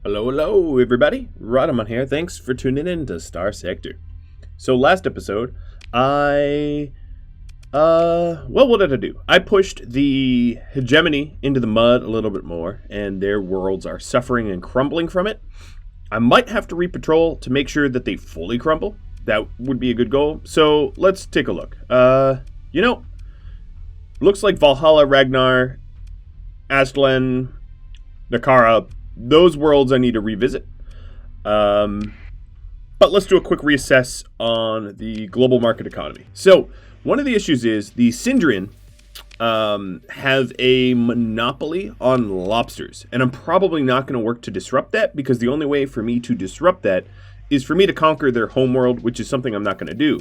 Hello, everybody. Rodamon here. Thanks for tuning in to Starsector. So last episode, what did I do? I pushed the Hegemony into the mud a little bit more, and their worlds are suffering and crumbling from it. I might have to repatrol to make sure that they fully crumble. That would be a good goal. So let's take a look. Looks like Valhalla, Ragnar, Aztlan, Nakara, those worlds I need to revisit. But let's do a quick reassess on the global market economy. So one of the issues is the Sindrian have a monopoly on lobsters. And I'm probably not going to work to disrupt that, because the only way for me to disrupt that is for me to conquer their homeworld, which is something I'm not going to do.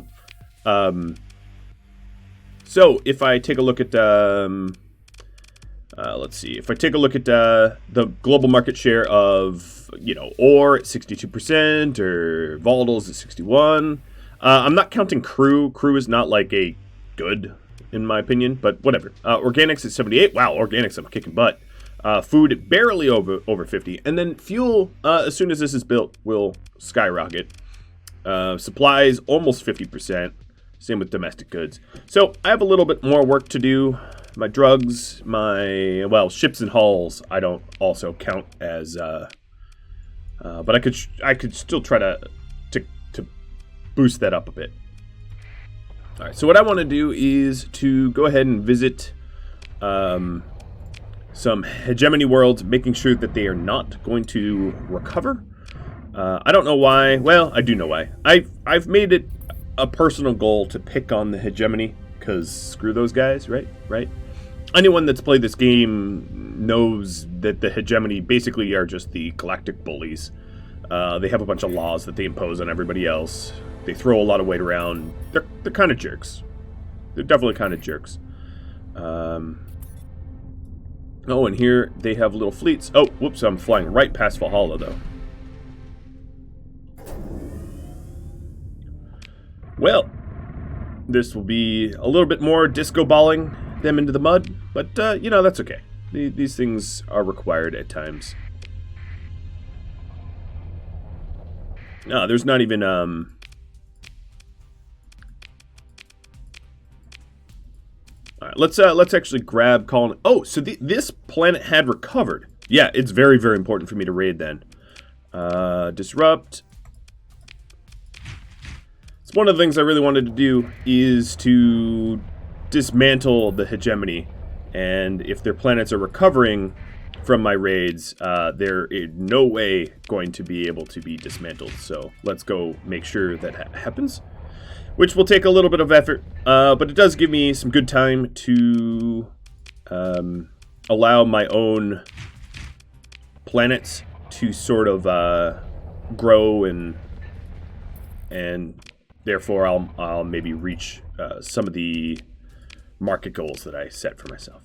So if I take a look at... let's see. If I take a look at the global market share of, ore at 62% or volatiles at 61%. I'm not counting crew. Crew is not like a good, in my opinion, but whatever. Organics at 78%. Wow, organics, I'm kicking butt. Food barely over 50%. And then fuel, as soon as this is built, will skyrocket. Supplies almost 50%. Same with domestic goods. So I have a little bit more work to do. My drugs, ships and hulls, I don't also count as, but I could still try to boost that up a bit. All right, so what I want to do is to go ahead and visit some Hegemony worlds, making sure that they are not going to recover. I don't know why. Well, I do know why. I've made it a personal goal to pick on the Hegemony, because screw those guys, right? Anyone that's played this game knows that the Hegemony basically are just the galactic bullies. They have a bunch of laws that they impose on everybody else. They throw a lot of weight around. They're kind of jerks. They're definitely kind of jerks. Oh, and here they have little fleets. Oh, whoops, I'm flying right past Valhalla, though. Well, this will be a little bit more disco balling them into the mud, but that's okay. These things are required at times. No, there's not even all right, let's actually grab colony. Oh, so this planet had recovered. Yeah, it's very, very important for me to raid then. Disrupt. It's one of the things I really wanted to do is to dismantle the Hegemony, and if their planets are recovering from my raids, they're in no way going to be able to be dismantled. So let's go make sure that happens, which will take a little bit of effort, but it does give me some good time to allow my own planets to sort of grow, and therefore I'll maybe reach some of the market goals that I set for myself.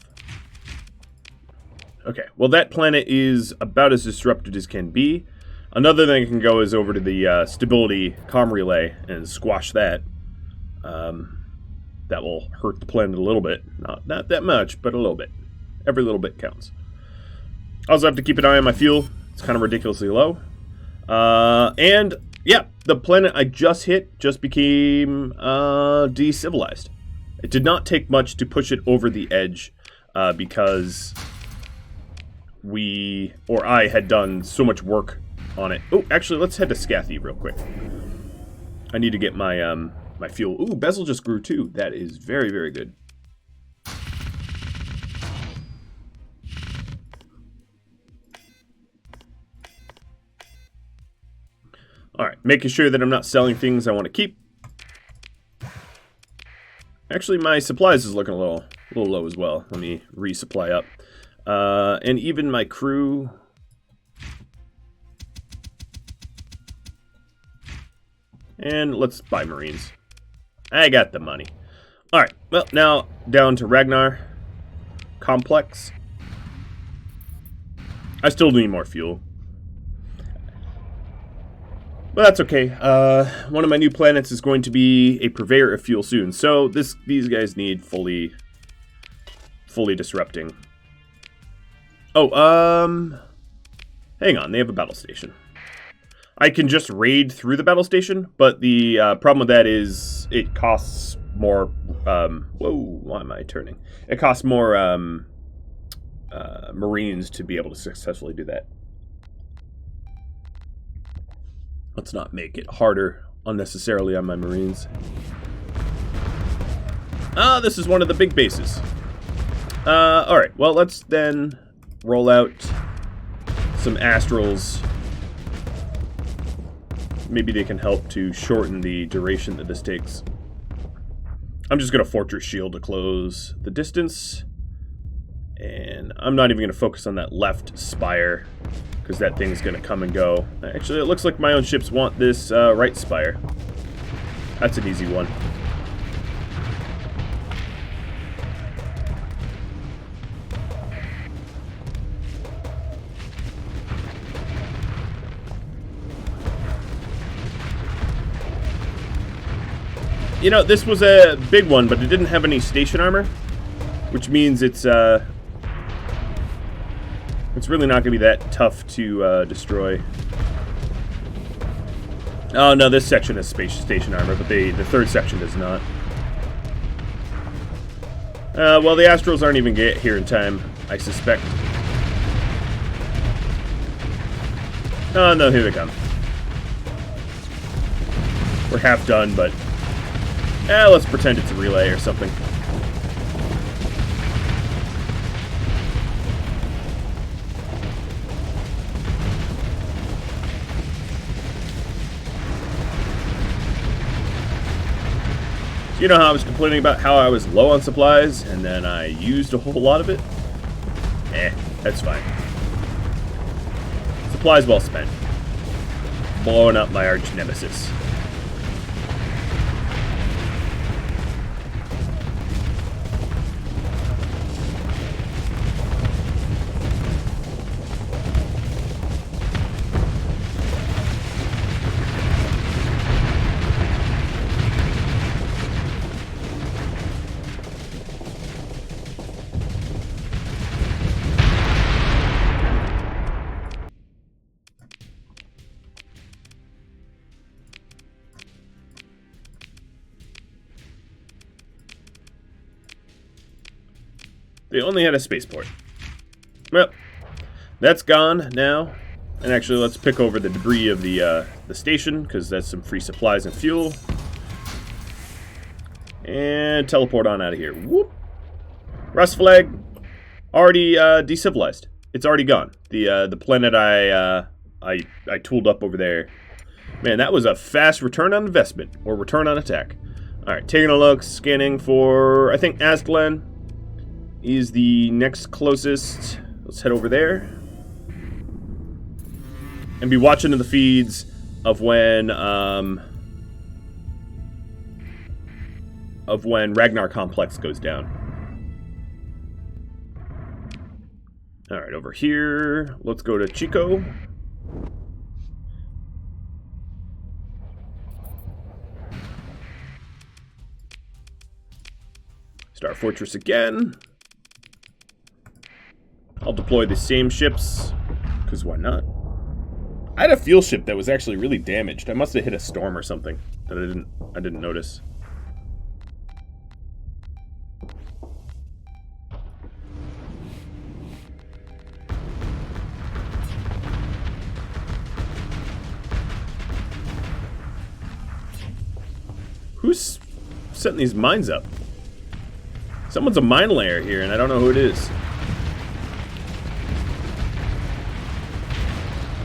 Okay, well, that planet is about as disrupted as can be. Another thing I can go is over to the stability comm relay and squash that. That will hurt the planet a little bit. Not that much, but a little bit. Every little bit counts. I also have to keep an eye on my fuel. It's kind of ridiculously low. And, yeah, the planet I just hit just became decivilized. It did not take much to push it over the edge because I had done so much work on it. Oh, actually, let's head to Scathy real quick. I need to get my my fuel. Ooh, bezel just grew too. That is very, very good. All right, making sure that I'm not selling things I want to keep. Actually, my supplies is looking a little low as well. Let me resupply up. And even my crew. And let's buy Marines. I got the money. All right, well, now down to Ragnar Complex. I still need more fuel. But that's okay. One of my new planets is going to be a purveyor of fuel soon. So these guys need fully disrupting. Oh, Hang on, they have a battle station. I can just raid through the battle station, but the problem with that is it costs more... whoa, why am I turning? It costs more Marines to be able to successfully do that. Let's not make it harder unnecessarily on my Marines. Ah, this is one of the big bases. Alright, well, let's then roll out some Astrals. Maybe they can help to shorten the duration that this takes. I'm just going to Fortress Shield to close the distance. And I'm not even going to focus on that left spire, because that thing's going to come and go. Actually, it looks like my own ships want this right spire. That's an easy one. You know, this was a big one, but it didn't have any station armor, which means it's really not going to be that tough to destroy. Oh no, this section has station armor, but the third section does not. Well, the Astrals aren't even get here in time, I suspect. Oh no, here they come. We're half done, but let's pretend it's a relay or something. You know how I was complaining about how I was low on supplies, and then I used a whole lot of it? That's fine. Supplies well spent. Blowing up my arch nemesis. They only had a spaceport. Well, that's gone now. And actually, let's pick over the debris of the station, because that's some free supplies and fuel. And teleport on out of here. Whoop! Rust flag already decivilized. It's already gone. The planet I tooled up over there. Man, that was a fast return on investment, or return on attack. All right, taking a look, scanning for, I think Aztlan is the next closest. Let's head over there. And be watching the feeds of when Ragnar Complex goes down. Alright, over here. Let's go to Chico. Star Fortress again. I'll deploy the same ships, because why not? I had a fuel ship that was actually really damaged. I must have hit a storm or something that I didn't notice. Who's setting these mines up? Someone's a mine layer here, and I don't know who it is.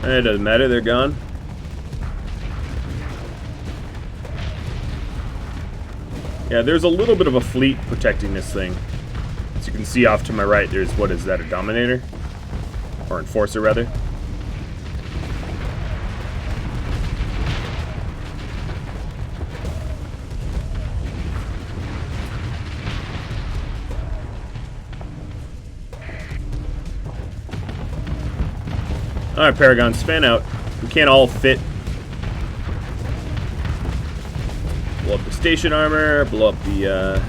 It doesn't matter, they're gone. Yeah, there's a little bit of a fleet protecting this thing. As you can see off to my right, there's, what is that, a Dominator? Or Enforcer, rather. Alright, Paragons, fan out. We can't all fit. Blow up the station armor, blow up the,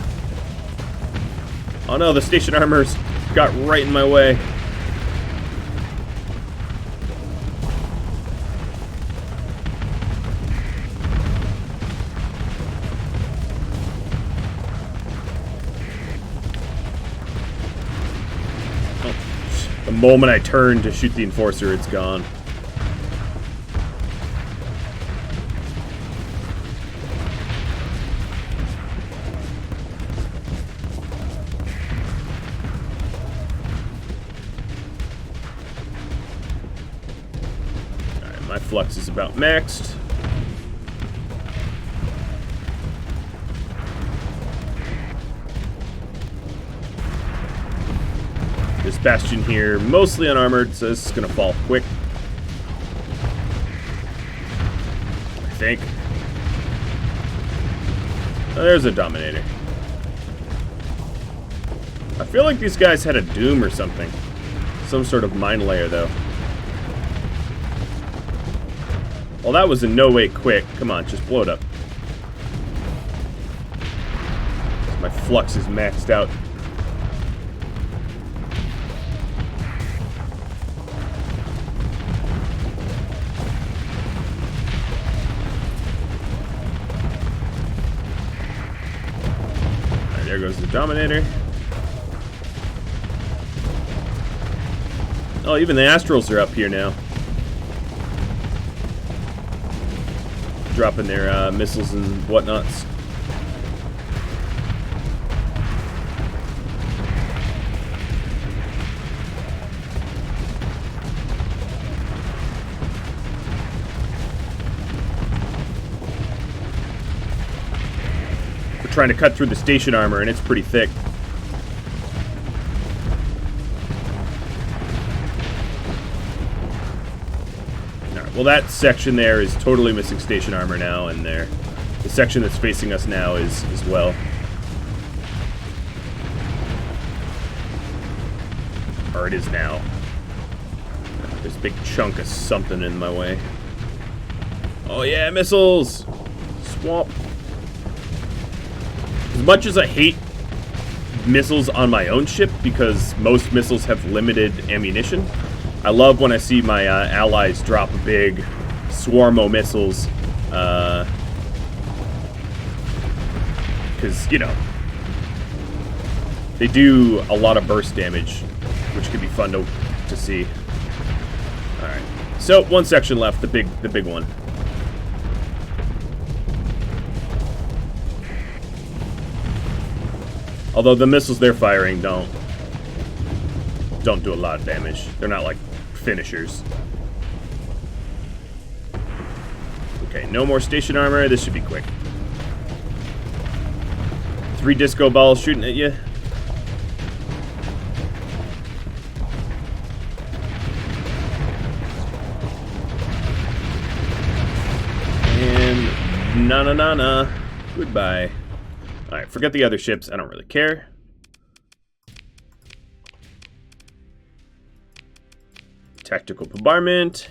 Oh no, the station armor's got right in my way. moment I turn to shoot the Enforcer, it's gone. Alright, my flux is about maxed. This Bastion here, mostly unarmored, so this is gonna fall quick. I think. Oh, there's a Dominator. I feel like these guys had a Doom or something. Some sort of mine layer, though. Well, that was in no way quick. Come on, just blow it up. My flux is maxed out. There goes the Dominator. Oh, even the Astrals are up here now. Dropping their missiles and whatnots. Trying to cut through the station armor, and it's pretty thick. Alright, well, that section there is totally missing station armor now, and the section that's facing us now is as well. Or it is now. There's a big chunk of something in my way. Oh yeah, missiles! Swamp. As much as I hate missiles on my own ship, because most missiles have limited ammunition, I love when I see my allies drop a big swarm of missiles. Because, you know, they do a lot of burst damage, which can be fun to see. Alright, so one section left, the big one. Although the missiles they're firing don't do a lot of damage. They're not like finishers. Okay, no more station armor. This should be quick. 3 disco balls shooting at you. And na. Goodbye. Alright, forget the other ships. I don't really care. Tactical bombardment.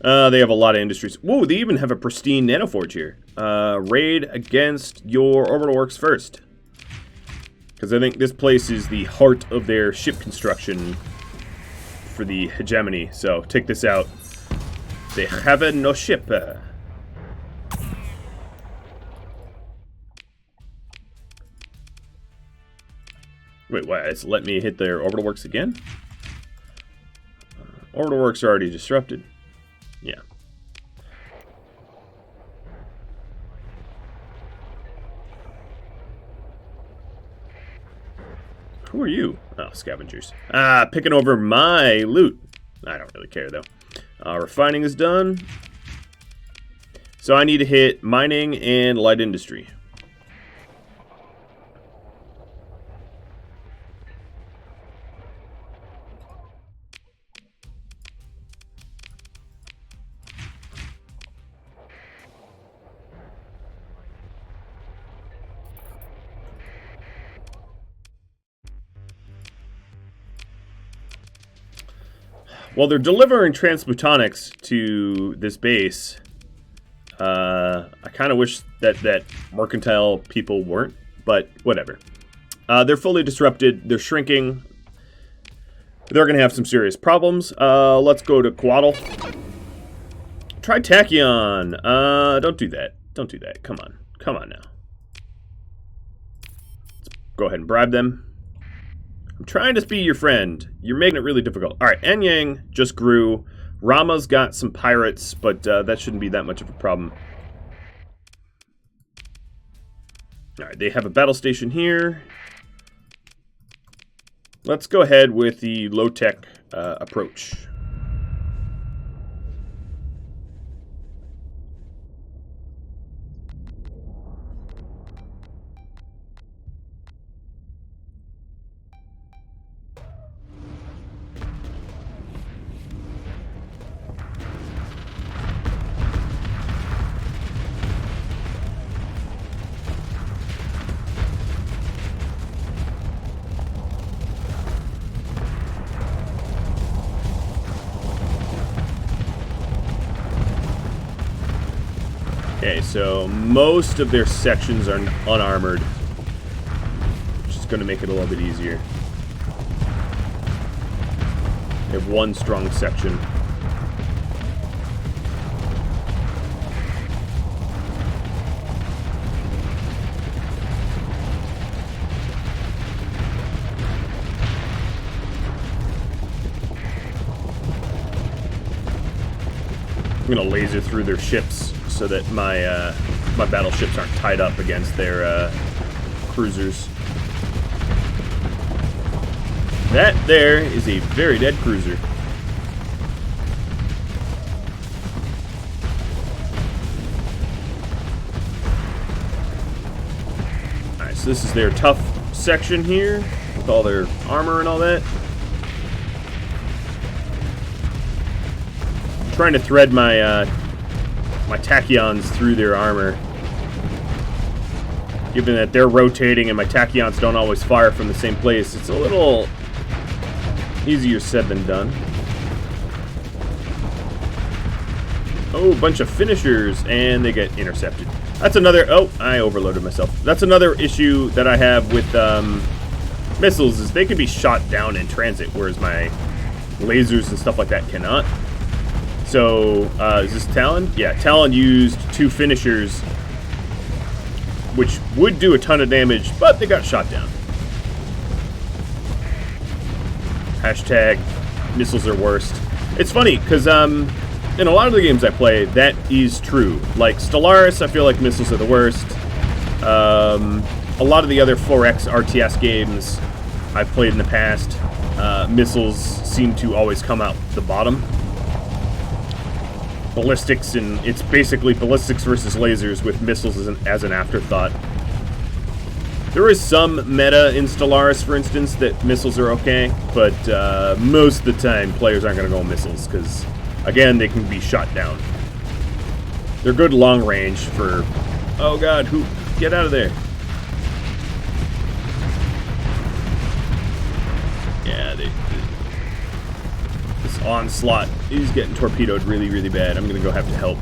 They have a lot of industries. Whoa, they even have a pristine nanoforge here. Raid against your orbital works first. Because I think this place is the heart of their ship construction for the Hegemony. So, take this out. They have no ship. Wait, why? It's let me hit their orbital works again? Orbital works are already disrupted. Yeah. Who are you? Oh, scavengers. Ah, picking over my loot. I don't really care, though. Refining is done. So I need to hit mining and light industry. Well, they're delivering transmutonics to this base. I kind of wish that mercantile people weren't, but whatever. They're fully disrupted. They're shrinking. They're going to have some serious problems. Let's go to Quaddle. Try Tachyon. Don't do that. Don't do that. Come on. Come on now. Let's go ahead and bribe them. I'm trying to be your friend. You're making it really difficult. All right, Anyang just grew. Rama's got some pirates, but that shouldn't be that much of a problem. All right, they have a battle station here. Let's go ahead with the low-tech approach. Okay, so most of their sections are unarmored, which is going to make it a little bit easier. They have one strong section. I'm going to laser through their ships so that my battleships aren't tied up against their cruisers. That there is a very dead cruiser. Alright, so this is their tough section here with all their armor and all that. I'm trying to thread my my tachyons through their armor. Given that they're rotating and my tachyons don't always fire from the same place, it's a little easier said than done. Oh, bunch of finishers, and they get intercepted. That's another... Oh, I overloaded myself. That's another issue that I have with missiles, is they can be shot down in transit, whereas my lasers and stuff like that cannot. So, is this Talon? Yeah, Talon used 2 finishers, which would do a ton of damage, but they got shot down. Hashtag missiles are worst. It's funny, because in a lot of the games I play, that is true. Like Stellaris, I feel like missiles are the worst. A lot of the other 4X RTS games I've played in the past, missiles seem to always come out the bottom. Ballistics, and it's basically ballistics versus lasers with missiles as an afterthought. There is some meta in Stellaris, for instance, that missiles are okay, but most of the time players aren't going to go missiles because, again, they can be shot down. They're good long range for... Oh god, who? Get out of there. Yeah, this onslaught is getting torpedoed really, really bad. I'm going to go have to help.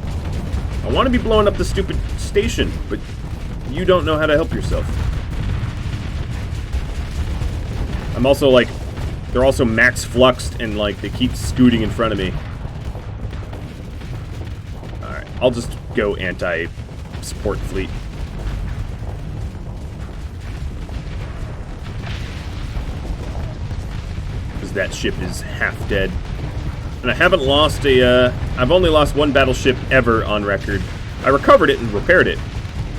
I want to be blowing up the stupid station, but you don't know how to help yourself. I'm also, like, they're also max fluxed, and, like, they keep scooting in front of me. Alright, I'll just go anti-support fleet. Because that ship is half dead. And I haven't lost I've only lost 1 battleship ever on record. I recovered it and repaired it,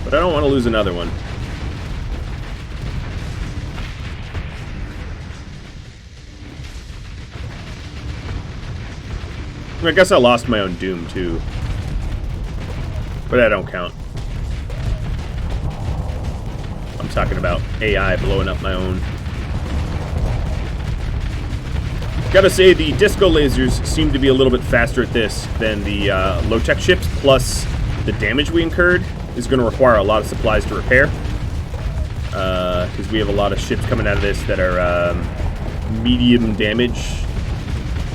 but I don't want to lose another one. I guess I lost my own Doom, too. But that don't count. I'm talking about AI blowing up my own. Gotta say, the disco lasers seem to be a little bit faster at this than the low-tech ships, plus the damage we incurred is going to require a lot of supplies to repair. Because we have a lot of ships coming out of this that are medium damage.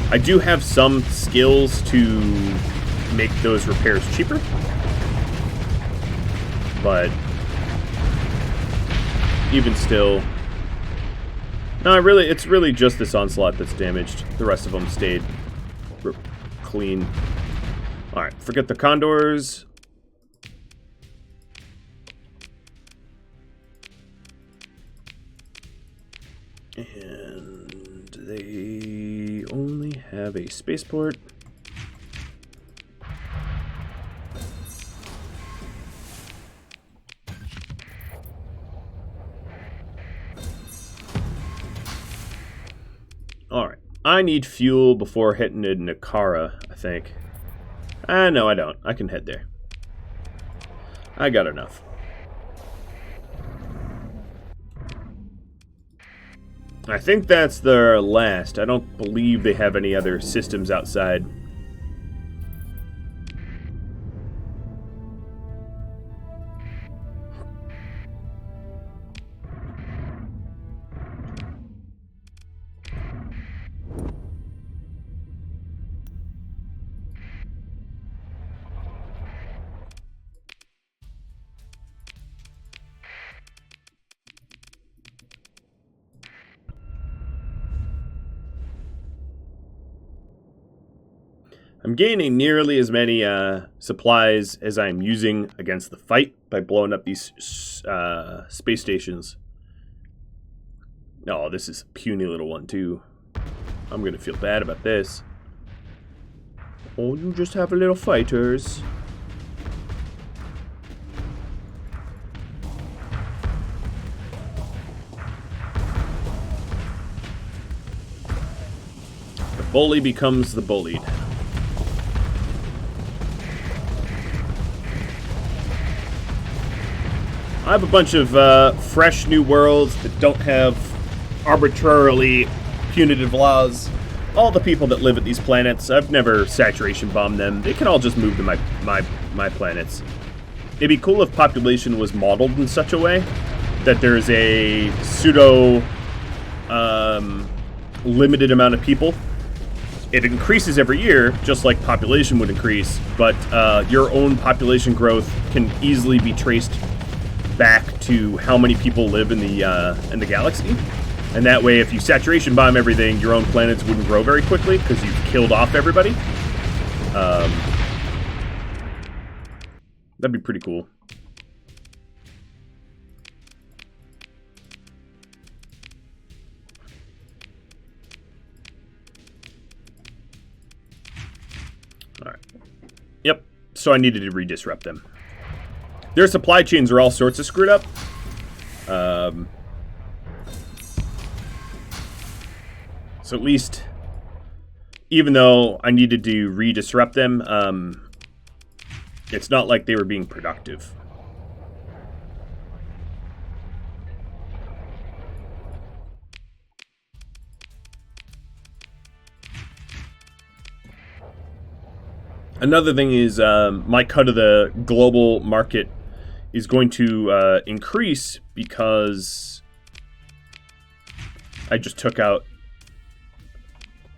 I do have some skills to make those repairs cheaper. But even still... No, it's really just this onslaught that's damaged. The rest of them stayed clean. Alright, forget the condors. And have a spaceport. Alright, I need fuel before hitting Nakara, I think. No, I don't. I can head there. I got enough. I think that's their last. I don't believe they have any other systems outside. I'm gaining nearly as many supplies as I'm using against the fight by blowing up these space stations. Oh, this is a puny little one too. I'm gonna feel bad about this. Oh, you just have a little fighters. The bully becomes the bullied. I have a bunch of fresh new worlds that don't have arbitrarily punitive laws. All the people that live at these planets, I've never saturation bombed them. They can all just move to my planets. It'd be cool if population was modeled in such a way that there's a pseudo limited amount of people. It increases every year, just like population would increase, but your own population growth can easily be traced back to how many people live in the galaxy, and that way, if you saturation bomb everything, your own planets wouldn't grow very quickly because you've killed off everybody. That'd be pretty cool. All right. Yep. So I needed to redisrupt them. Their supply chains are all sorts of screwed up. So at least, even though I needed to redisrupt them, it's not like they were being productive. Another thing is my cut of the global market is going to increase because I just took out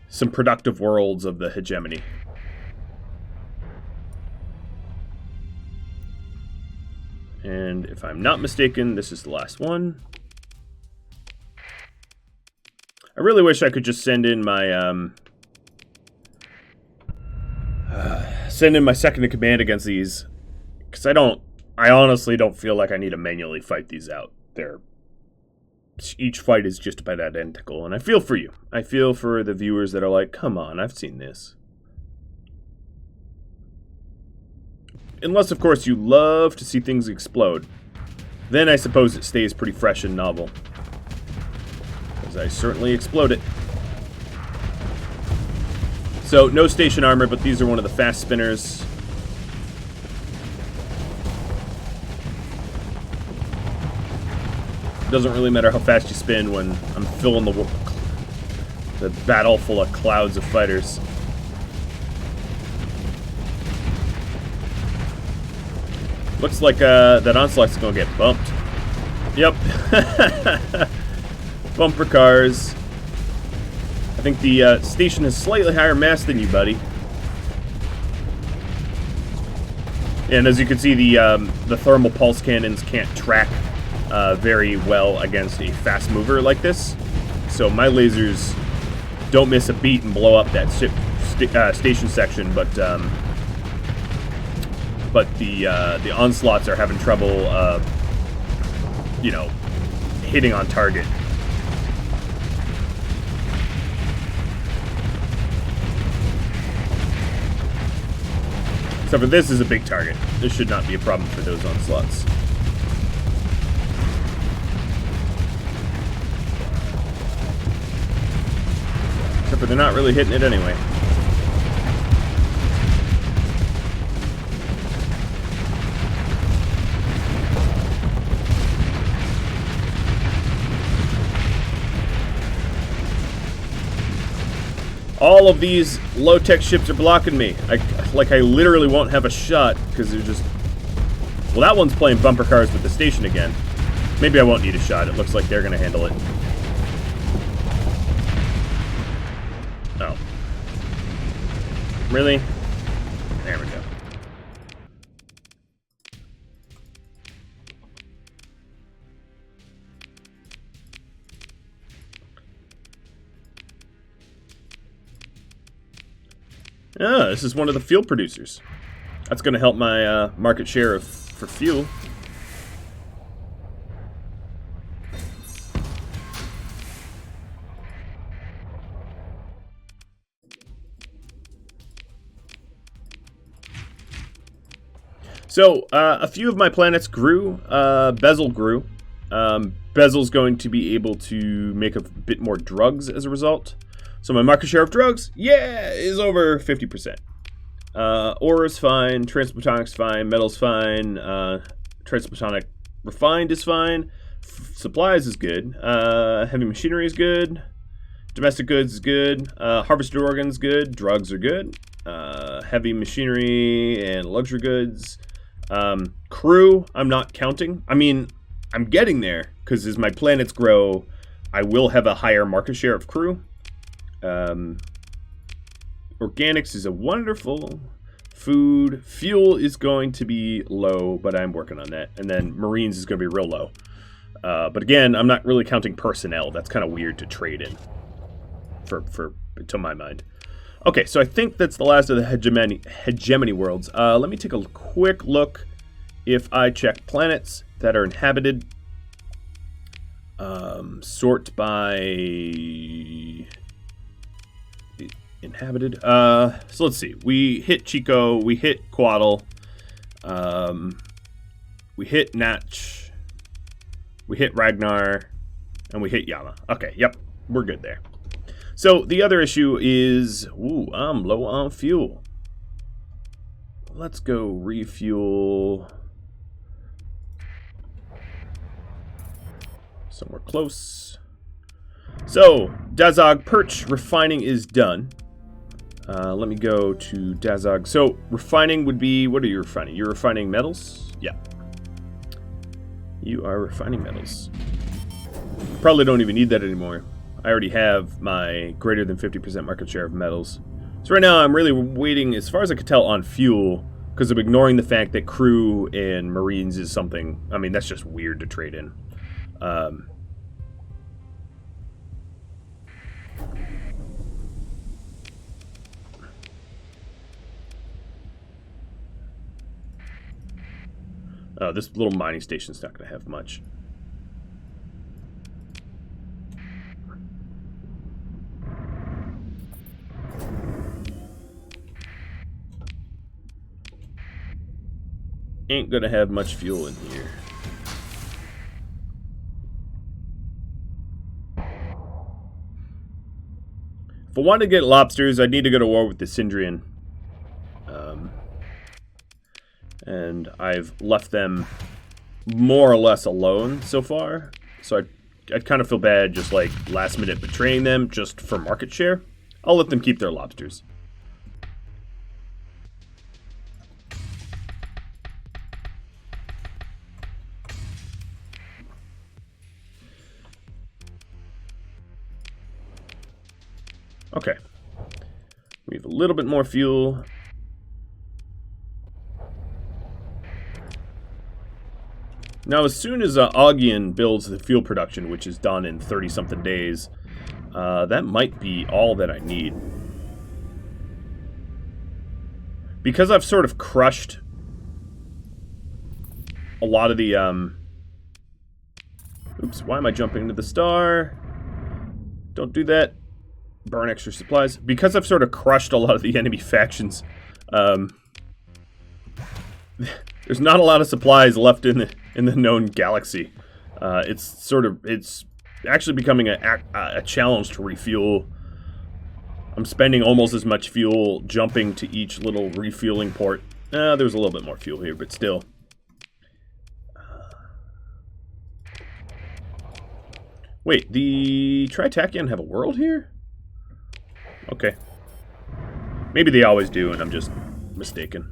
some productive worlds of the Hegemony. And if I'm not mistaken, this is the last one. I really wish I could just send in my second in command against these, because I honestly don't feel like I need to manually fight these out. Each fight is just about identical, and I feel for you. I feel for the viewers that are like, come on, I've seen this. Unless, of course, you love to see things explode. Then I suppose it stays pretty fresh and novel. Because I certainly explode it. So, no station armor, but these are one of the fast spinners. It doesn't really matter how fast you spin when I'm filling the battle full of clouds of fighters. Looks like that onslaught's gonna get bumped. Yep. Bumper cars. I think the station has slightly higher mass than you, buddy. And as you can see, the thermal pulse cannons can't track very well against a fast mover like this. So my lasers don't miss a beat and blow up that station section, but the onslaughts are having trouble, hitting on target. Except for this is a big target. This should not be a problem for those onslaughts. Except for they're not really hitting it anyway. All of these low-tech ships are blocking me. I literally won't have a shot because they're just... Well, that one's playing bumper cars with the station again. Maybe I won't need a shot. It looks like they're going to handle it. Oh. Really? There we go. Ah, this is one of the fuel producers. That's going to help my market share for fuel. So, a few of my planets grew. Bezel grew. Bezel's going to be able to make a bit more drugs as a result. So my market share of drugs, yeah, is over 50%. Ore is fine, transplatonic's fine, metal's fine, transplantonic refined is fine, supplies is good, heavy machinery is good, domestic goods is good, harvested organs good, drugs are good, heavy machinery and luxury goods. Crew, I'm not counting. I mean, I'm getting there, because as my planets grow, I will have a higher market share of crew. Organics is a wonderful food. Fuel is going to be low, but I'm working on that. And then Marines is going to be real low. But again, I'm not really counting personnel. That's kind of weird to trade in, to my mind. Okay, so I think that's the last of the hegemony worlds. Let me take a quick look if I check planets that are inhabited. Sort by inhabited. So let's see. We hit Chico. We hit Quaddle. We hit Natch. We hit Ragnar. And we hit Yama. Okay, yep. We're good there. So the other issue is, ooh, I'm low on fuel. Let's go refuel somewhere close. So, Dazog Perch refining is done. Let me go to Dazog. So, refining would be, what are you refining? You're refining metals? Yeah. You are refining metals. Probably don't even need that anymore. I already have my greater than 50% market share of metals. So right now I'm really waiting, as far as I can tell, on fuel, because I'm ignoring the fact that crew and Marines is something, I mean, that's just weird to trade in. This little mining station's not going to have much. Ain't going to have much fuel in here. If I wanted to get lobsters, I'd need to go to war with the Syndrian. And I've left them more or less alone so far. So I'd kind of feel bad just like last minute betraying them just for market share. I'll let them keep their lobsters. Okay. We have a little bit more fuel. Now, as soon as Augian builds the fuel production, which is done in 30-something days, that might be all that I need. Because I've sort of crushed a lot of the, oops, why am I jumping into the star? Don't do that. Burn extra supplies. Because I've sort of crushed a lot of the enemy factions, there's not a lot of supplies left in the known galaxy. It's actually becoming a challenge to refuel. I'm spending almost as much fuel jumping to each little refueling port. There's a little bit more fuel here, but still. Wait, the Tritachyon have a world here? Okay. Maybe they always do, and I'm just mistaken.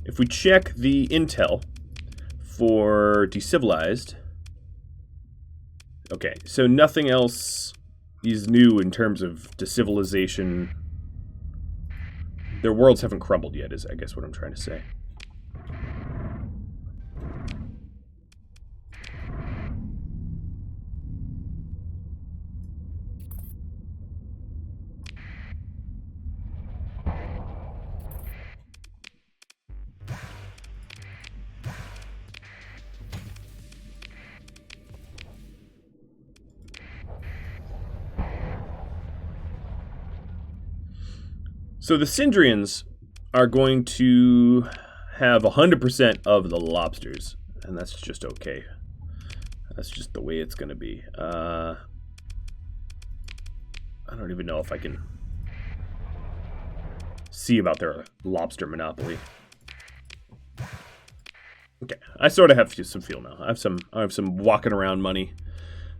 If we check the intel for Decivilized... Okay, so nothing else is new in terms of decivilization. Their worlds haven't crumbled yet, is I guess what I'm trying to say. So the Syndrians are going to have 100% of the lobsters, and that's just okay. That's just the way it's going to be. I don't even know if I can see about their lobster monopoly. Okay, I sort of have some feel now. I have some walking around money.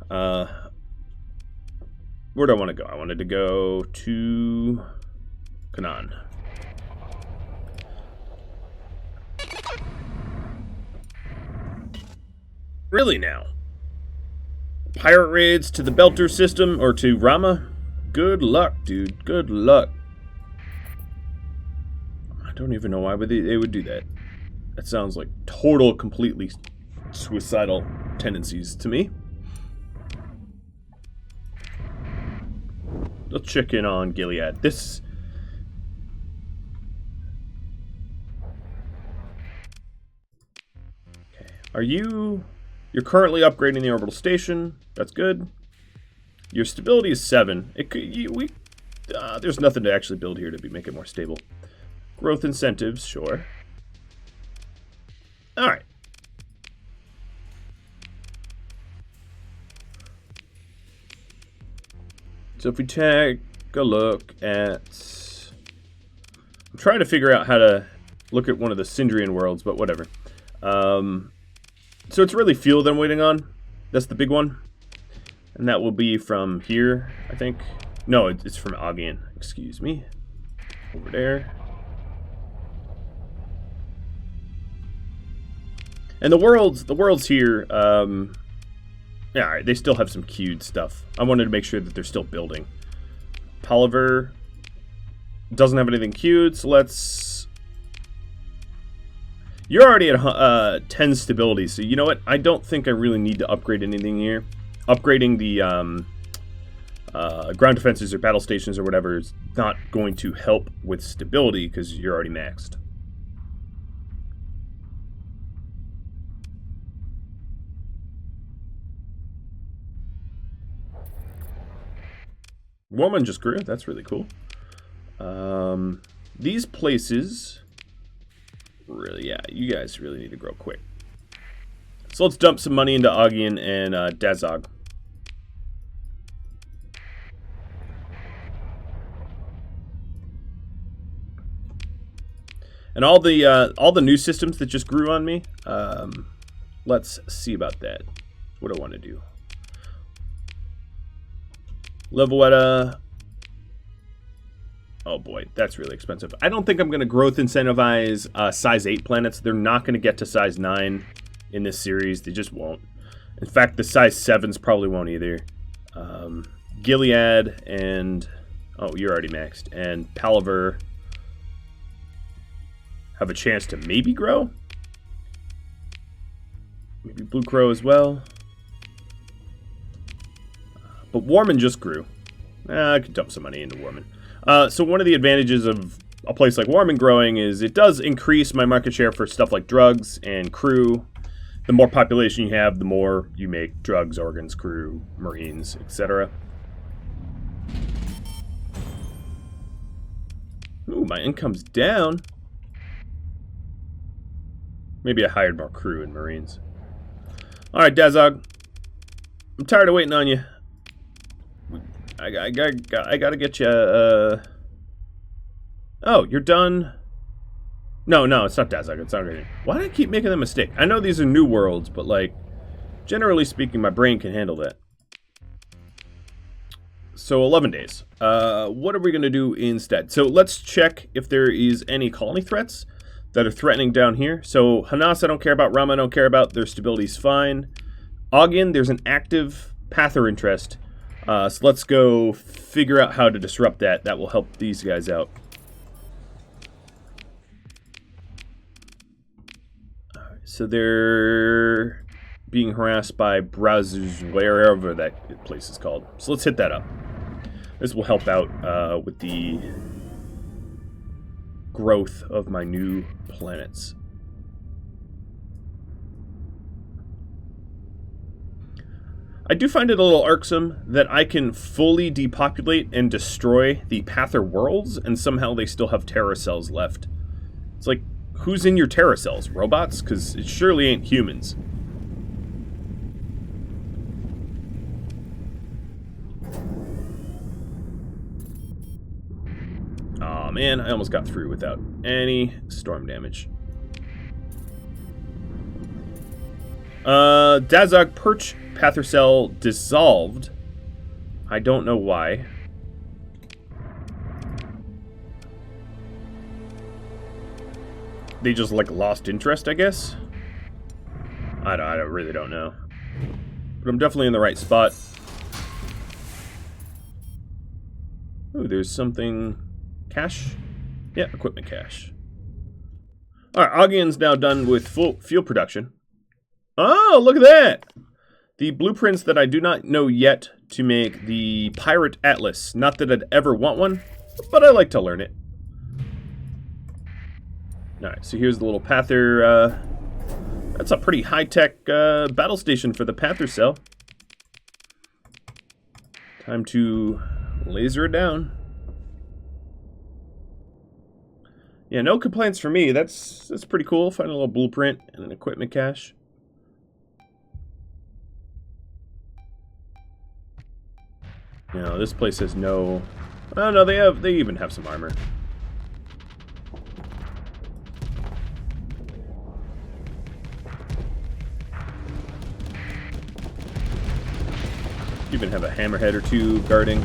Where do I want to go? I wanted to go to Canaan. Really now? Pirate raids to the Belter system or to Rama? Good luck, dude. Good luck. I don't even know why they would do that. That sounds like completely suicidal tendencies to me. Let's check in on Gilead. You're currently upgrading the orbital station. That's good. Your stability is 7. There's nothing to actually build here to make it more stable. Growth incentives, sure. All right. So if we take a look at... I'm trying to figure out how to look at one of the Syndrian worlds, but whatever. So it's really fuel that I'm waiting on. That's the big one. And that will be from here, I think. No, it's from Augian. Excuse me. Over there. And the worlds here, yeah, all right, they still have some queued stuff. I wanted to make sure that they're still building. Poliver doesn't have anything queued, so let's... You're already at 10 stability, so you know what? I don't think I really need to upgrade anything here. Upgrading the ground defenses or battle stations or whatever is not going to help with stability because you're already maxed. Woman just grew. That's really cool. These places... Really, yeah, you guys really need to grow quick. So let's dump some money into Augian and Dazog. And all the new systems that just grew on me, let's see about that. What do I want to do? Leveletta. Oh boy, that's really expensive. I don't think I'm going to growth incentivize size 8 planets. They're not going to get to size 9 in this series. They just won't. In fact, the size 7s probably won't either. Gilead and... Oh, you're already maxed. And Palaver have a chance to maybe grow. Maybe Blue Crow as well. But Warman just grew. I could dump some money into Warman. So one of the advantages of a place like Warman growing is it does increase my market share for stuff like drugs and crew. The more population you have, the more you make drugs, organs, crew, marines, etc. Ooh, my income's down. Maybe I hired more crew and Marines. Alright, Dazog. I'm tired of waiting on you. I gotta get you, Oh, you're done? No, it's not Dazog. It's not right. Why do I keep making that mistake? I know these are new worlds, but, like, generally speaking, my brain can handle that. So 11 days. What are we going to do instead? So let's check if there is any colony threats that are threatening down here. So Hanas I don't care about, Rama I don't care about. Their stability's fine. Ogin, there's an active Pather interest. So let's go figure out how to disrupt that. That will help these guys out. Alright, so they're being harassed by Brazos, wherever that place is called. So let's hit that up. This will help out with the growth of my new planets. I do find it a little irksome that I can fully depopulate and destroy the Pather worlds, and somehow they still have Terra cells left. It's like, who's in your Terra cells? Robots? Because it surely ain't humans. Aw, man, I almost got through without any storm damage. Dazog Perch Pather Cell dissolved. I don't know why. They just, like, lost interest, I guess? I really don't know. But I'm definitely in the right spot. Ooh, there's something... Cache? Yeah, equipment cache. Alright, Augian's now done with full fuel production. Oh, look at that! The blueprints that I do not know yet to make the Pirate Atlas. Not that I'd ever want one, but I like to learn it. Alright, so here's the little Pather. That's a pretty high-tech battle station for the Pather cell. Time to laser it down. Yeah, no complaints for me. That's pretty cool. Find a little blueprint and an equipment cache. No, this place has no... Oh no, they even have some armor. Even have a hammerhead or two guarding.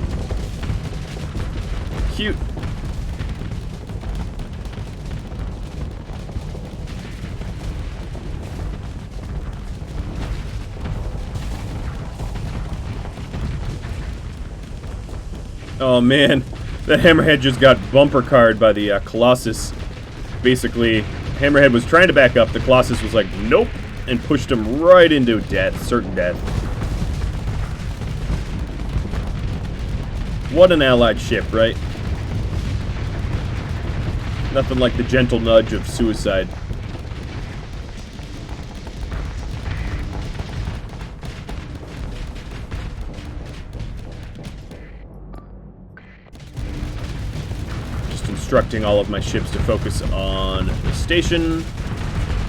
Cute. Oh man, that Hammerhead just got bumper carred by the Colossus. Basically, Hammerhead was trying to back up, the Colossus was like, nope, and pushed him right into death, certain death. What an allied ship, right? Nothing like the gentle nudge of suicide. Instructing all of my ships to focus on the station.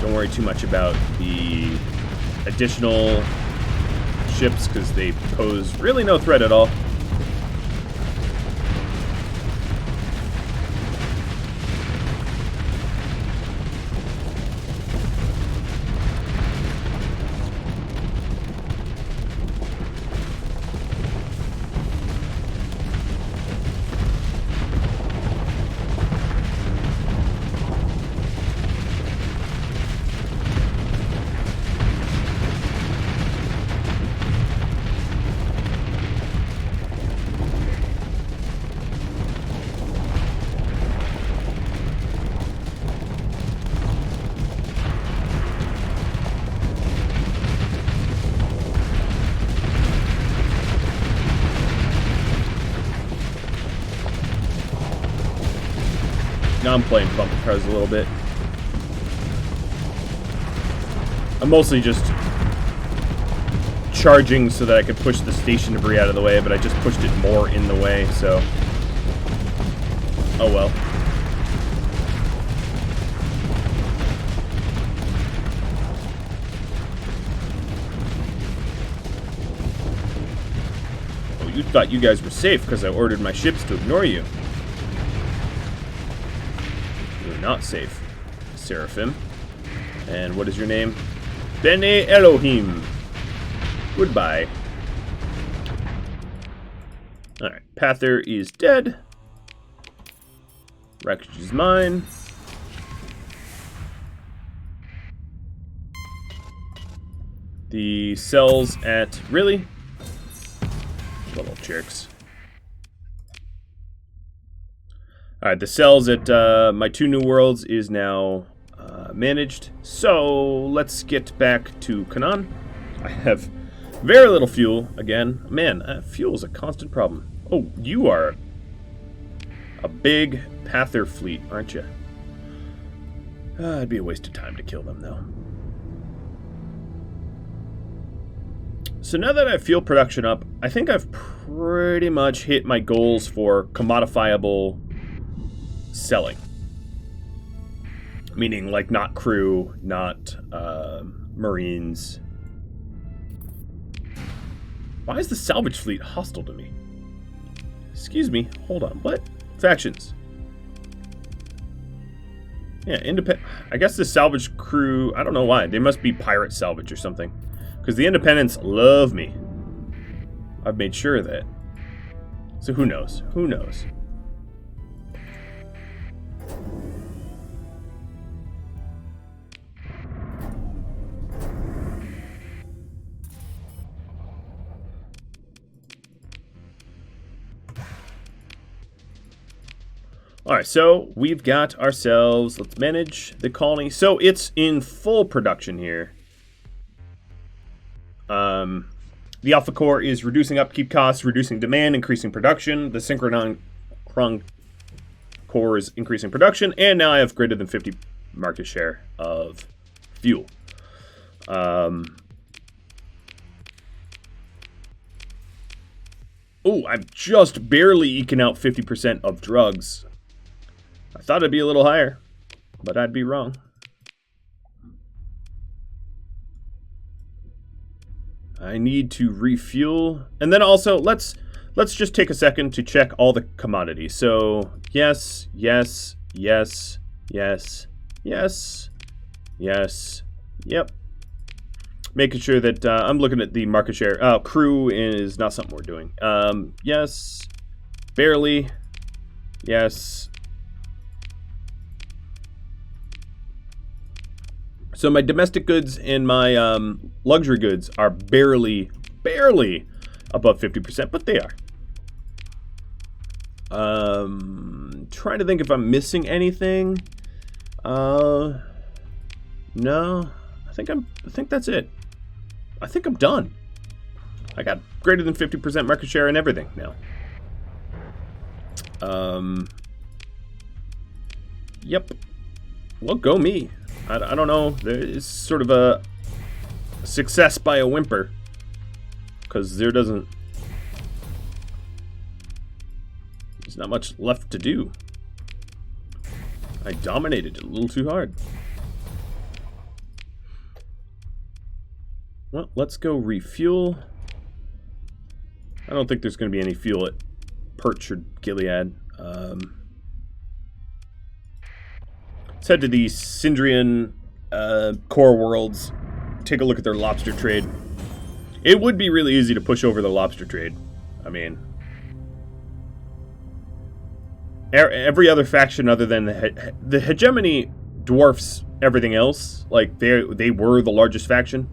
Don't worry too much about the additional ships because they pose really no threat at all. Now I'm playing bumper cars a little bit. I'm mostly just charging so that I could push the station debris out of the way, but I just pushed it more in the way, so... Oh well. thought you guys were safe because I ordered my ships to ignore you. You're not safe, Seraphim. And what is your name? Bene Elohim. Goodbye. Alright, Pather is dead. Wreckage is mine. The cells at... Really? Little jerks. Alright, the cells at my 2 new worlds is now managed. So, let's get back to Canaan. I have very little fuel again. Man, fuel is a constant problem. Oh, you are a big Pather fleet, aren't you? It'd be a waste of time to kill them, though. So now that I have fuel production up, I think I've pretty much hit my goals for commodifiable selling. Meaning, like, not crew, not Marines. Why is the salvage fleet hostile to me? Excuse me, hold on, what? Factions. Yeah, independent. I guess the salvage crew, I don't know why. They must be pirate salvage or something. Because the independents love me. I've made sure of that. So who knows? Who knows? Alright, so we've got ourselves, let's manage the colony. So it's in full production here. The Alpha Core is reducing upkeep costs, reducing demand, increasing production. The Synchronon Core is increasing production, and now I have greater than 50 market share of fuel. Oh, I'm just barely eking out 50% of drugs. I thought it'd be a little higher, but I'd be wrong. I need to refuel. And then also, let's just take a second to check all the commodities. So, yes, yes, yes, yes, yes, yes, yep. Making sure that I'm looking at the market share. Crew is not something we're doing. Yes, barely, yes. So my domestic goods and my luxury goods are barely above 50%, but they are. Trying to think if I'm missing anything. No, I think that's it. I think I'm done. I got greater than 50% market share in everything now. Yep. Well, go me. I don't know. It's sort of a success by a whimper. Because there's not much left to do. I dominated it a little too hard. Well, let's go refuel. I don't think there's going to be any fuel at Perch or Gilead. Let's head to the Syndrian core worlds. Take a look at their lobster trade. It would be really easy to push over the lobster trade. I mean, every other faction other than the Hegemony dwarfs everything else. Like they were the largest faction.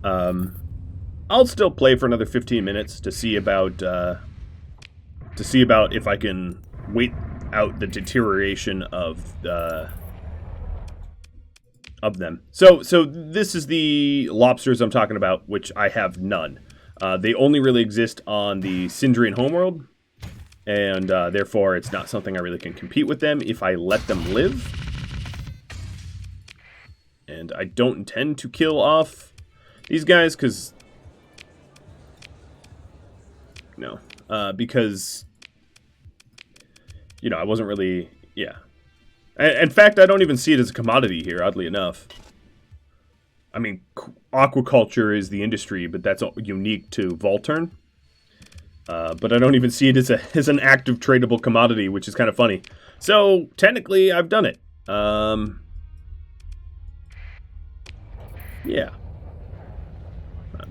I'll still play for another 15 minutes to see about if I can wait out the deterioration of them. So this is the lobsters I'm talking about, which I have none. They only really exist on the Syndrian homeworld, and therefore it's not something I really can compete with them if I let them live. And I don't intend to kill off these guys because I wasn't really, In fact, I don't even see it as a commodity here, oddly enough. I mean, aquaculture is the industry, but that's unique to Volturn. But I don't even see it as an active tradable commodity, which is kind of funny. So technically, I've done it. Yeah.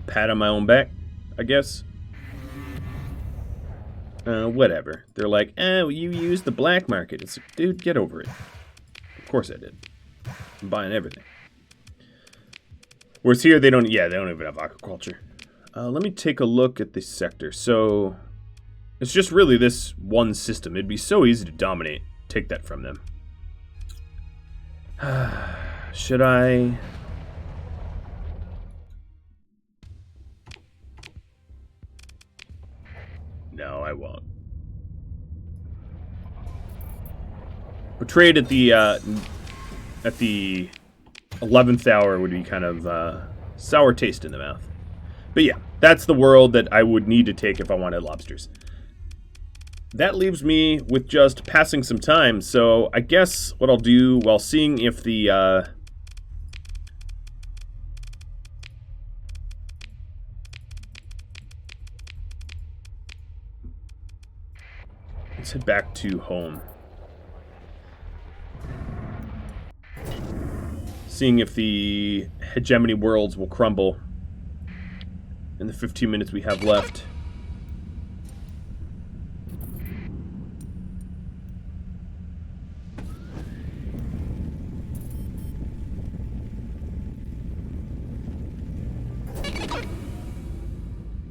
Pat on my own back, I guess. Whatever. They're like, oh, you used the black market. It's like, dude, get over it. Of course I did. I'm buying everything. Whereas here, they don't even have aquaculture. Let me take a look at this sector. So, it's just really this one system. It'd be so easy to dominate. Take that from them. Should I... No, I won't. But trade at the 11th hour would be kind of sour taste in the mouth. But yeah, that's the world that I would need to take if I wanted lobsters. That leaves me with just passing some time. So I guess what I'll do while seeing if the let's head back to home. Seeing if the Hegemony worlds will crumble in the 15 minutes we have left.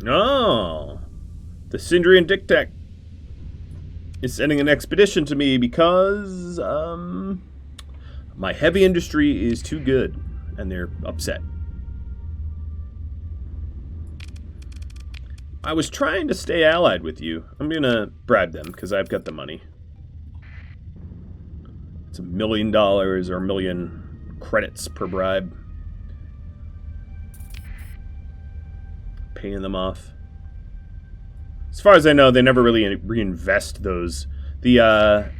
Oh, the Syndrian Dictac is sending an expedition to me because my heavy industry is too good, and they're upset. I was trying to stay allied with you. I'm gonna bribe them because I've got the money. It's $1 million or 1 million credits per bribe. Paying them off. As far as I know, they never really reinvest those. The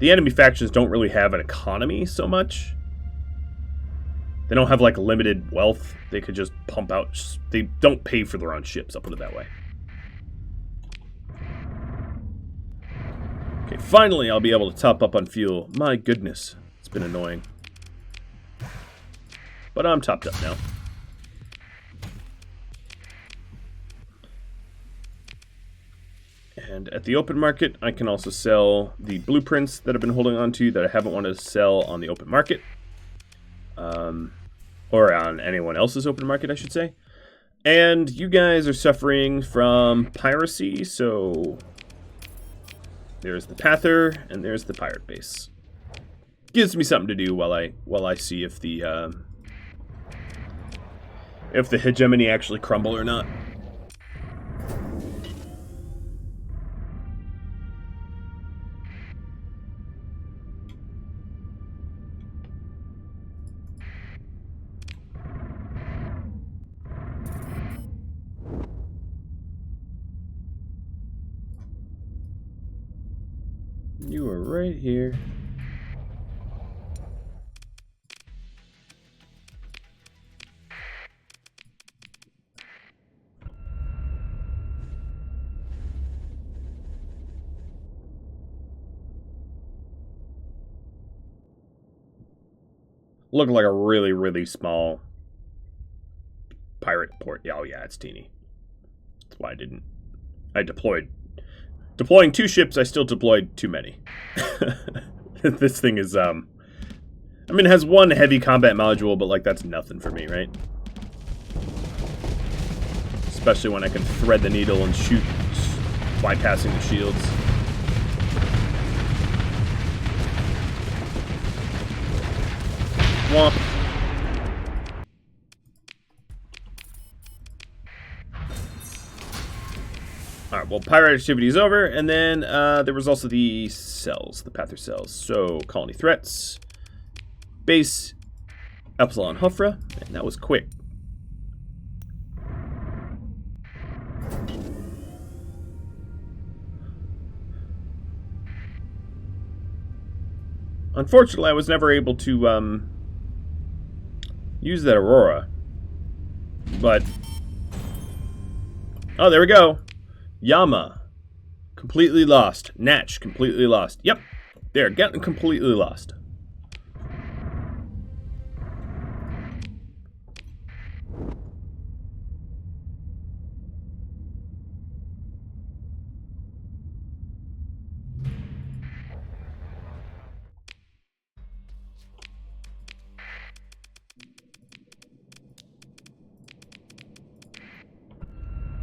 enemy factions don't really have an economy so much. They don't have like limited wealth. They could just pump out. They don't pay for their own ships. I'll put it that way. Okay, finally I'll be able to top up on fuel. My goodness, it's been annoying. But I'm topped up now. And at the open market, I can also sell the blueprints that I've been holding on to that I haven't wanted to sell on the open market. Or on anyone else's open market, I should say. And you guys are suffering from piracy, so there's the Pather and there's the pirate base. Gives me something to do while I see if the hegemony actually crumble or not. You are right here. Looked like a really, really small pirate port. Oh yeah, it's teeny. That's why I didn't. I deployed. Deploying 2 ships, I still deployed too many. This thing is, I mean, it has 1 heavy combat module, but, like, that's nothing for me, right? Especially when I can thread the needle and shoot bypassing the shields. Womp. Alright, well, pirate activity is over, and then there was also the cells, the Pather cells. So, colony threats, base, Epsilon Hufra, and that was quick. Unfortunately, I was never able to use that Aurora, but... Oh, there we go. Yama. Completely lost. Natch, completely lost. Yep. They're getting completely lost.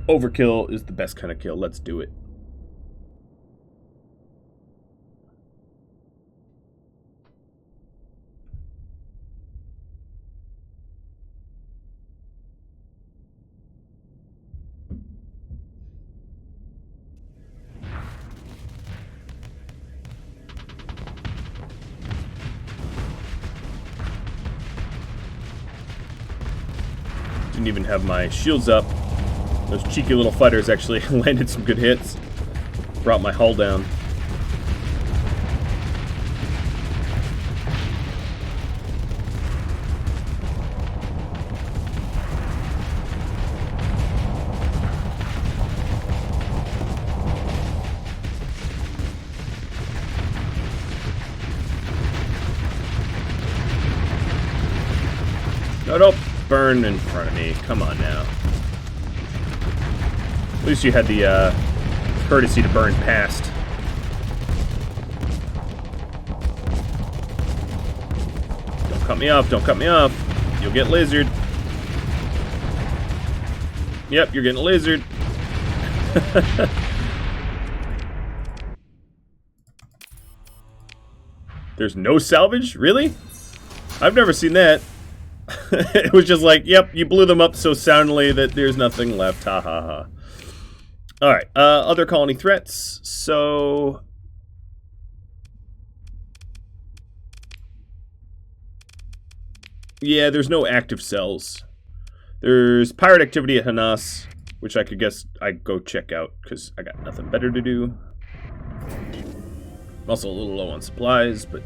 Overkill is the best kind of kill. Let's do it. Didn't even have my shields up. Those cheeky little fighters actually landed some good hits. Brought my hull down. No, don't burn in front of me. Come on now. At least you had the courtesy to burn past. Don't cut me off. Don't cut me off. You'll get lasered. Yep, you're getting lasered. There's no salvage? Really? I've never seen that. It was just like, yep, you blew them up so soundly that there's nothing left. Ha ha ha. Alright, other colony threats. So... yeah, there's no active cells. There's pirate activity at Hanas, which I could guess I'd go check out, because I got nothing better to do. I'm also a little low on supplies, but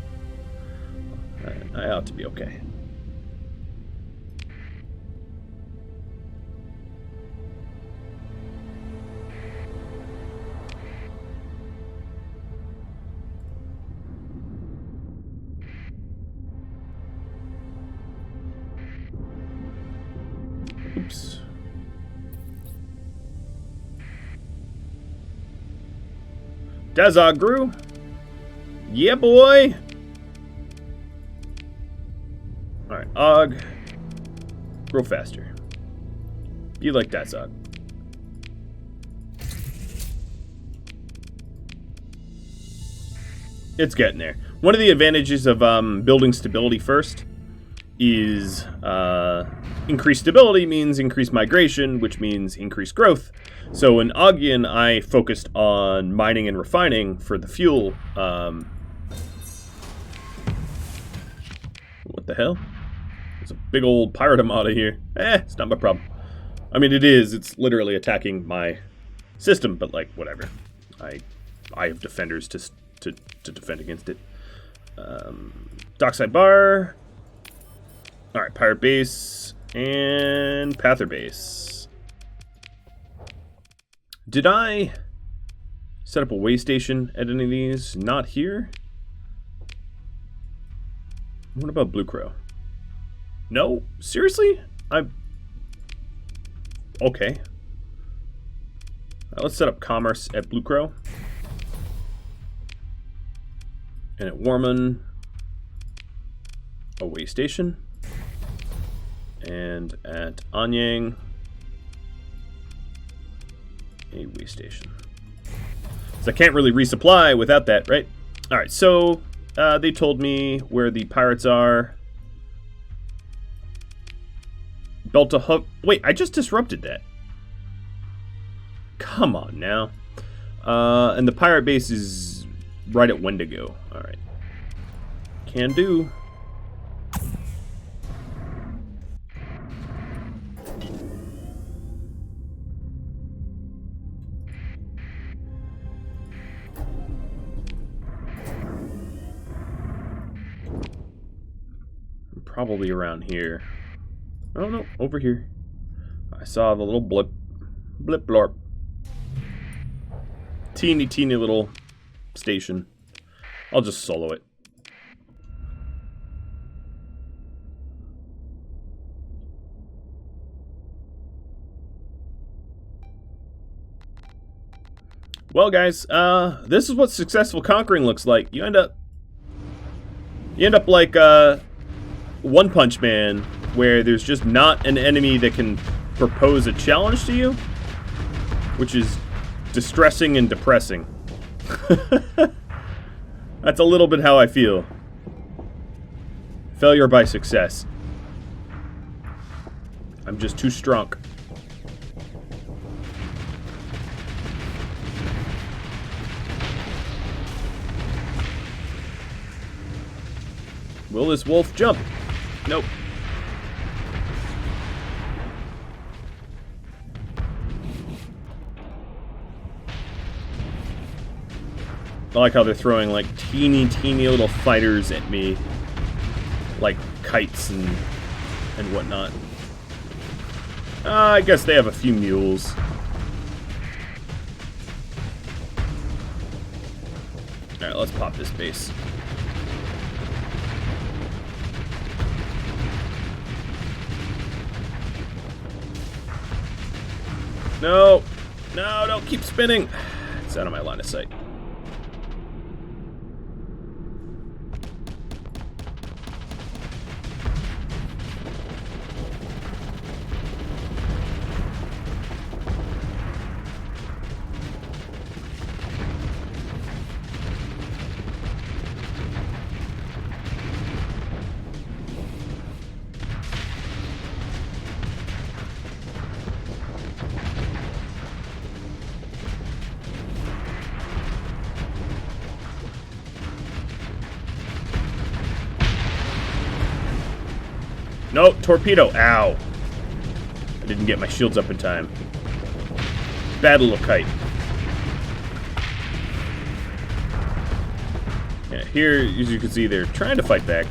I ought to be okay. Oops. Dazog grew. Yeah, boy. Alright, Og. Grow faster. Be like Dazog. It's getting there. One of the advantages of building stability first is increased stability means increased migration, which means increased growth. So in Oggian, I focused on mining and refining for the fuel. What the hell? There's a big old pirate armada here. It's not my problem. I mean, it is. It's literally attacking my system, but like, whatever. I have defenders to defend against it. Dockside bar. Alright, pirate base and Pather base. Did I set up a way station at any of these? Not here. What about Blue Crow? No? Seriously? Okay. Let's set up commerce at Blue Crow. And at Warman, a way station. And at Anyang, a way station. So I can't really resupply without that, right? Alright, so they told me where the pirates are. Belta Hook. Wait, I just disrupted that. Come on now. And the pirate base is right at Wendigo. Alright. Can do. Probably around here. Oh no, over here. I saw the little blip. Blip blorp. teeny, teeny little station. I'll just solo it. Well, guys, this is what successful conquering looks like. You end up like One Punch Man, where there's just not an enemy that can propose a challenge to you, which is distressing and depressing. That's a little bit how I feel. Failure by success. I'm just too strong. Will this wolf jump? Nope. I like how they're throwing like teeny, teeny little fighters at me, like kites and whatnot. I guess they have a few mules. Alright, let's pop this base. No! No, don't keep spinning! It's out of my line of sight. No, torpedo. Ow. I didn't get my shields up in time. Bad little kite. Yeah, here, as you can see, they're trying to fight back.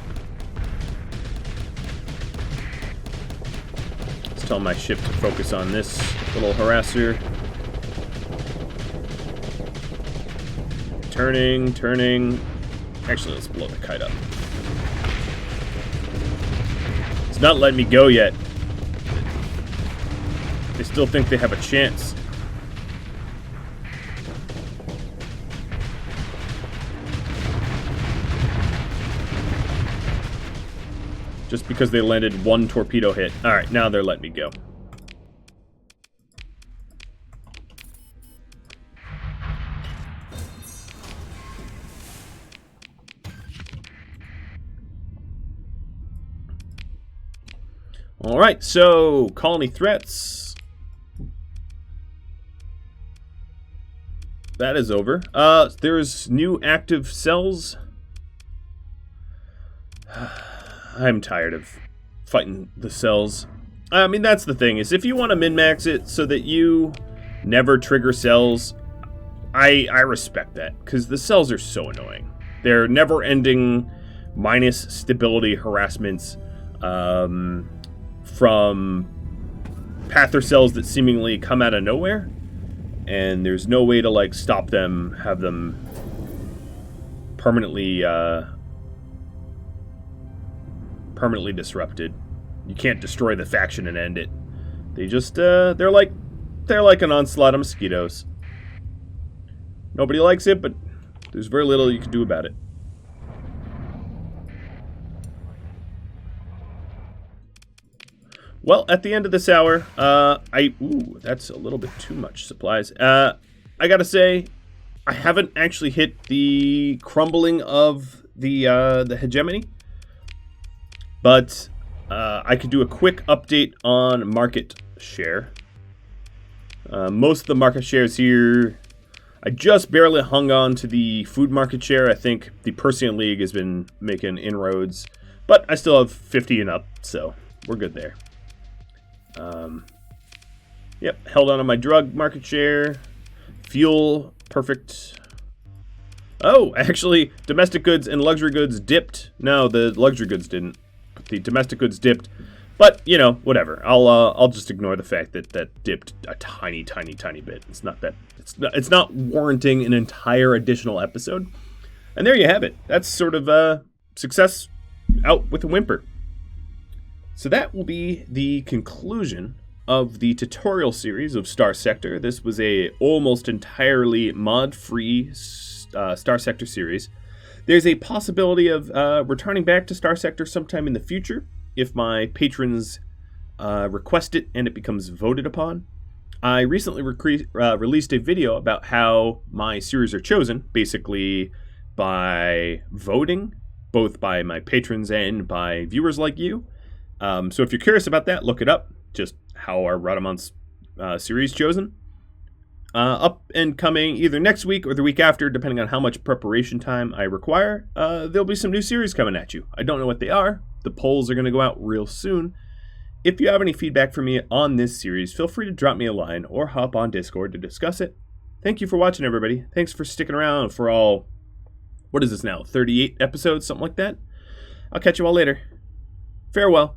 Let's tell my ship to focus on this little harasser. Turning, turning. Actually, let's blow the kite up. Not letting me go yet. They still think they have a chance. Just because they landed one torpedo hit. Alright, now they're letting me go. Alright, so colony threats. That is over. There's new active cells. I'm tired of fighting the cells. I mean, that's the thing, is if you want to min-max it so that you never trigger cells, I respect that, because the cells are so annoying. They're never-ending minus stability harassments. From pather cells that seemingly come out of nowhere, and there's no way to like stop them, have them permanently disrupted. You can't destroy the faction and end it. They just they're like an onslaught of mosquitoes. Nobody likes it, but there's very little you can do about it. Well, at the end of this hour, ooh, that's a little bit too much supplies. I gotta say, I haven't actually hit the crumbling of the hegemony, but I could do a quick update on market share. Most of the market shares here, I just barely hung on to the food market share. I think the Persean League has been making inroads, but I still have 50 and up, so we're good there. Yep, held on my drug market share. Fuel, perfect. Oh, actually, domestic goods and luxury goods dipped. No, the luxury goods didn't. The domestic goods dipped But, you know, whatever. I'll just ignore the fact that that dipped a tiny bit. It's not warranting an entire additional episode. And there you have it. That's sort of success out with a whimper. So that will be the conclusion of the tutorial series of Starsector. This was a almost entirely mod-free Starsector series. There's a possibility of returning back to Starsector sometime in the future if my patrons request it and it becomes voted upon. I recently released a video about how my series are chosen, basically by voting, both by my patrons and by viewers like you. So if you're curious about that, look it up. Just how are Radamont's series chosen. Up and coming either next week or the week after, depending on how much preparation time I require, there'll be some new series coming at you. I don't know what they are. The polls are going to go out real soon. If you have any feedback for me on this series, feel free to drop me a line or hop on Discord to discuss it. Thank you for watching, everybody. Thanks for sticking around for all, what is this now, 38 episodes, something like that? I'll catch you all later. Farewell.